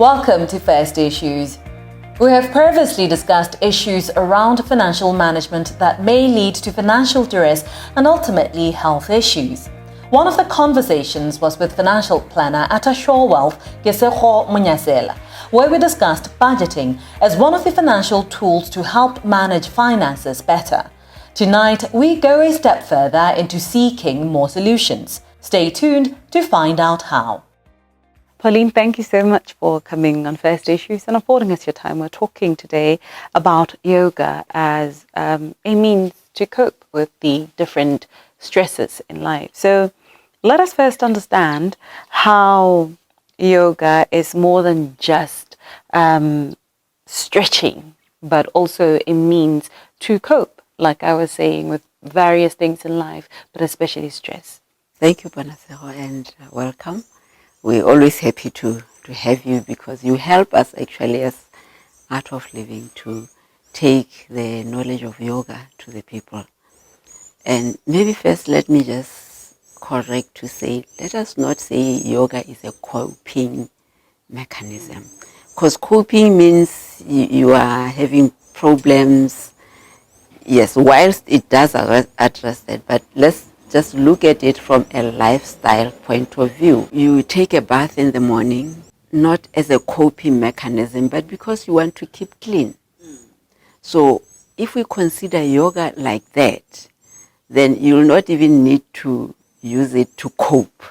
Welcome to First Issues. We have previously discussed issues around financial management that may lead to financial duress and ultimately health issues. One of the conversations was with financial planner at Ashore Wealth, Geseho Munyasela, where we discussed budgeting as one of the financial tools to help manage finances better. Tonight, we go a step further into seeking more solutions. Stay tuned to find out how. Pauline, thank you so much for coming on First Issues and affording us your time. We're talking today about yoga as a means to cope with the different stresses in life. So let us first understand how yoga is more than just stretching, but also a means to cope, like I was saying, with various things in life, but especially stress. Thank you, Bonaseho, and welcome. We're always happy to have you because you help us actually as Art of Living to take the knowledge of yoga to the people. And maybe first let me just correct to say, let us not say yoga is a coping mechanism. Because coping means you are having problems. Yes, whilst it does address that, but let's just look at it from a lifestyle point of view. You take a bath in the morning, not as a coping mechanism, but because you want to keep clean. So if we consider yoga like that, then you'll not even need to use it to cope,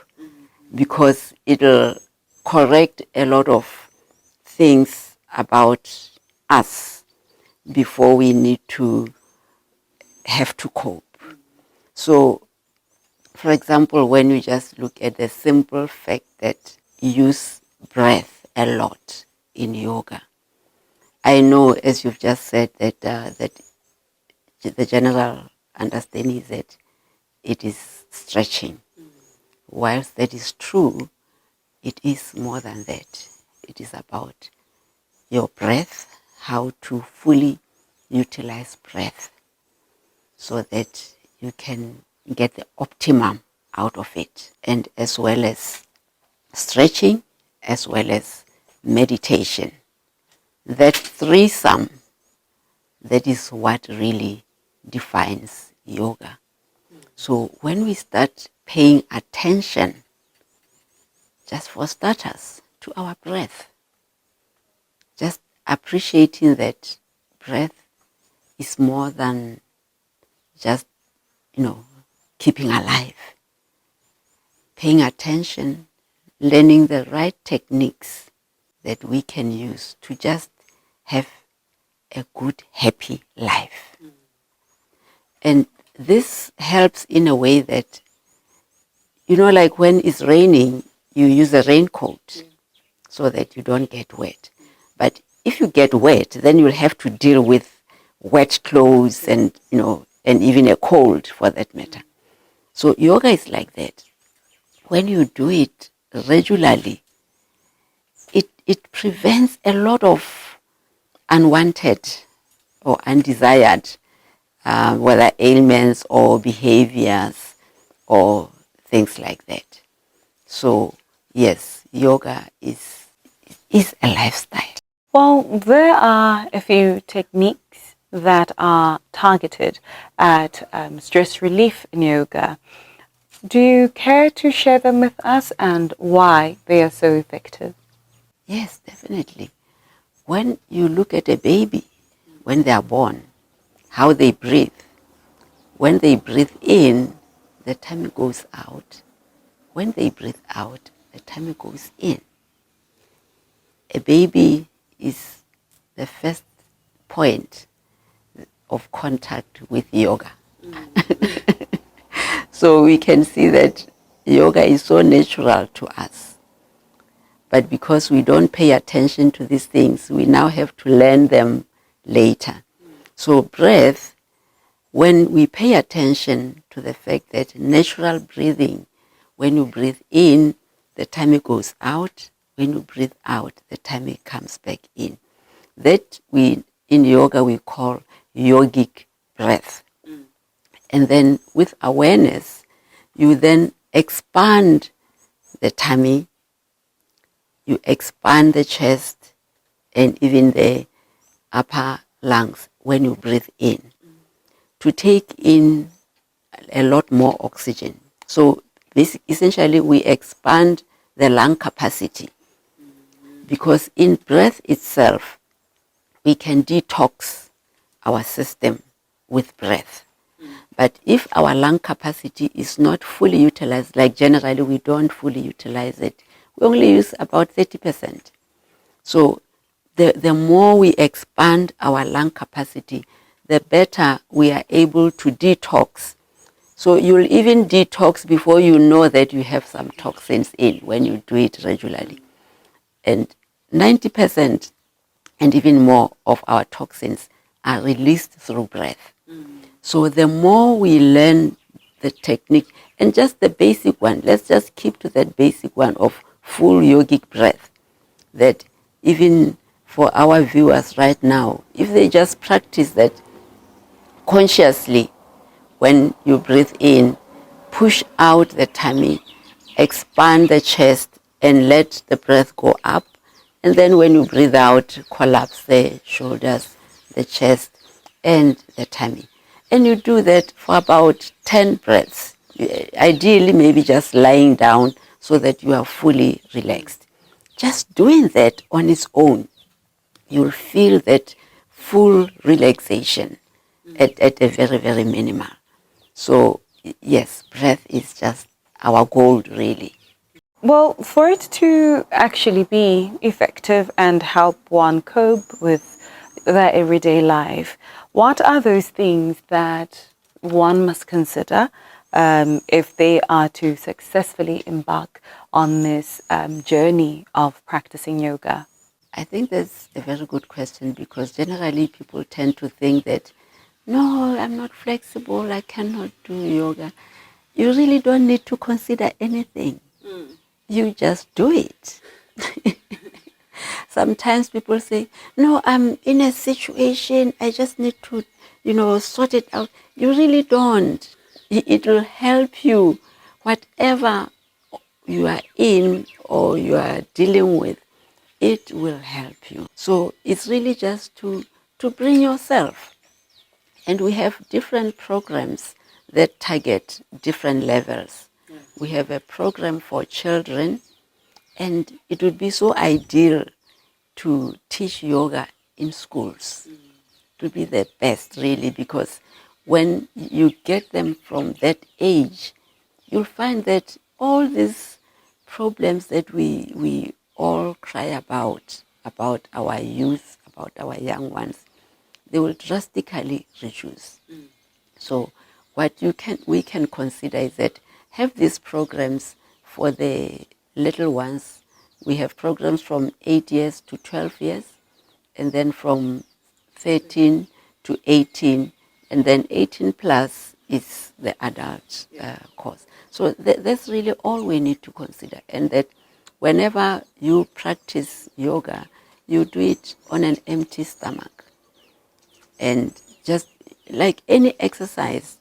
because it'll correct a lot of things about us before we need to have to cope. So, for example, when you just look at the simple fact that you use breath a lot in yoga, I know, as you've just said, that that the general understanding is that it is stretching. Whilst that is true, it is more than that. It is about your breath, how to fully utilize breath so that you can get the optimum out of it, and as well as stretching, as well as meditation. That threesome, that is what really defines yoga. So when we start paying attention, just for starters, to our breath, just appreciating that breath is more than just, keeping alive. Paying attention, learning the right techniques that we can use to just have a good, happy life. And this helps in a way that, like when it's raining, you use a raincoat so that you don't get wet. But if you get wet, then you'll have to deal with wet clothes and, and even a cold for that matter. So yoga is like that. When you do it regularly, it prevents a lot of unwanted or undesired, whether ailments or behaviors or things like that. So yes, yoga is a lifestyle. Well, there are a few techniques that are targeted at stress relief in yoga. Do you care to share them with us and why they are so effective? Yes, definitely. When you look at a baby, when they are born, how they breathe. When they breathe in, the tummy goes out. When they breathe out, the tummy goes in. A baby is the first point of contact with yoga. So we can see that yoga is so natural to us. But because we don't pay attention to these things, we now have to learn them later. So breath, when we pay attention to the fact that natural breathing, when you breathe in, the tummy goes out. When you breathe out, the tummy comes back in. That in yoga we call yogic breath. And then with awareness, you then expand the tummy, you expand the chest and even the upper lungs when you breathe in to take in a lot more oxygen. So this essentially we expand the lung capacity, because in breath itself we can detox our system with breath. But if our lung capacity is not fully utilized, like generally we don't fully utilize it, we only use about 30%. So the more we expand our lung capacity, the better we are able to detox. So you'll even detox before you know that you have some toxins in when you do it regularly. And 90% and even more of our toxins are released through breath. So the more we learn the technique, and just the basic one, let's just keep to that basic one of full yogic breath, that even for our viewers right now, if they just practice that consciously, when you breathe in, push out the tummy, expand the chest, and let the breath go up. And then when you breathe out, collapse the shoulders, the chest, and the tummy. And you do that for about 10 breaths. Ideally, maybe just lying down so that you are fully relaxed. Just doing that on its own, you'll feel that full relaxation at a very, very minimal. So, yes, breath is just our goal, really. Well, for it to actually be effective and help one cope with their everyday life, what are those things that one must consider if they are to successfully embark on this journey of practicing yoga? I think that's a very good question, because generally people tend to think that, no, I'm not flexible, I cannot do yoga. You really don't need to consider anything. You just do it. Sometimes people say, no, I'm in a situation, I just need to, sort it out. You really don't. It will help you, whatever you are in or you are dealing with, it will help you. So it's really just to bring yourself. And we have different programs that target different levels. We have a program for children, and it would be so ideal to teach yoga in schools. It would be the best, really, because when you get them from that age, you'll find that all these problems that we all cry about our youth, about our young ones, they will drastically reduce. So what we can consider is that have these programs for the little ones. We have programs from 8 years to 12 years, and then from 13 to 18, and then 18 plus is the adult course. So that's really all we need to consider, and that whenever you practice yoga, you do it on an empty stomach. And just like any exercise,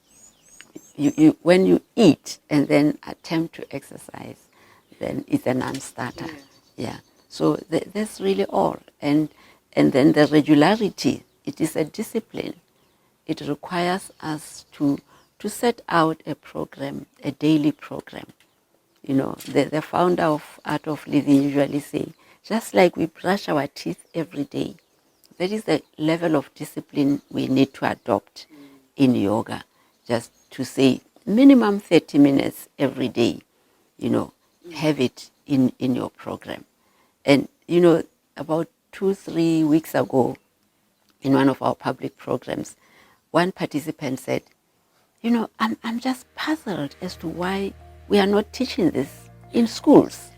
you when you eat and then attempt to exercise, then it's a non-starter. Yeah. So that's really all. And then the regularity, it is a discipline. It requires us to set out a program, a daily program. The founder of Art of Living usually say, just like we brush our teeth every day, that is the level of discipline we need to adopt in yoga. Just to say minimum 30 minutes every day, have it in your program. And, about 2-3 weeks ago, in one of our public programs, one participant said, I'm just puzzled as to why we are not teaching this in schools,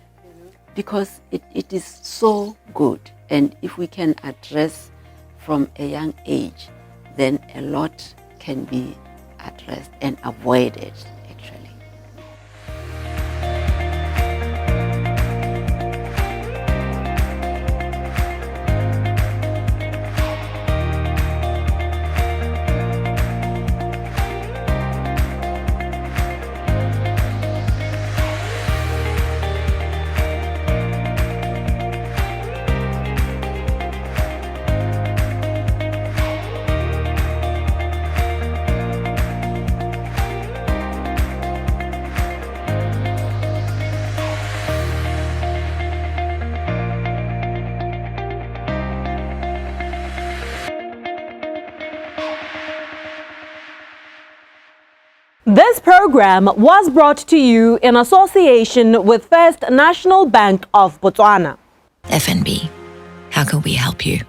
because it is so good. And if we can address from a young age, then a lot can be addressed and avoided, actually. This program was brought to you in association with First National Bank of Botswana. FNB, how can we help you?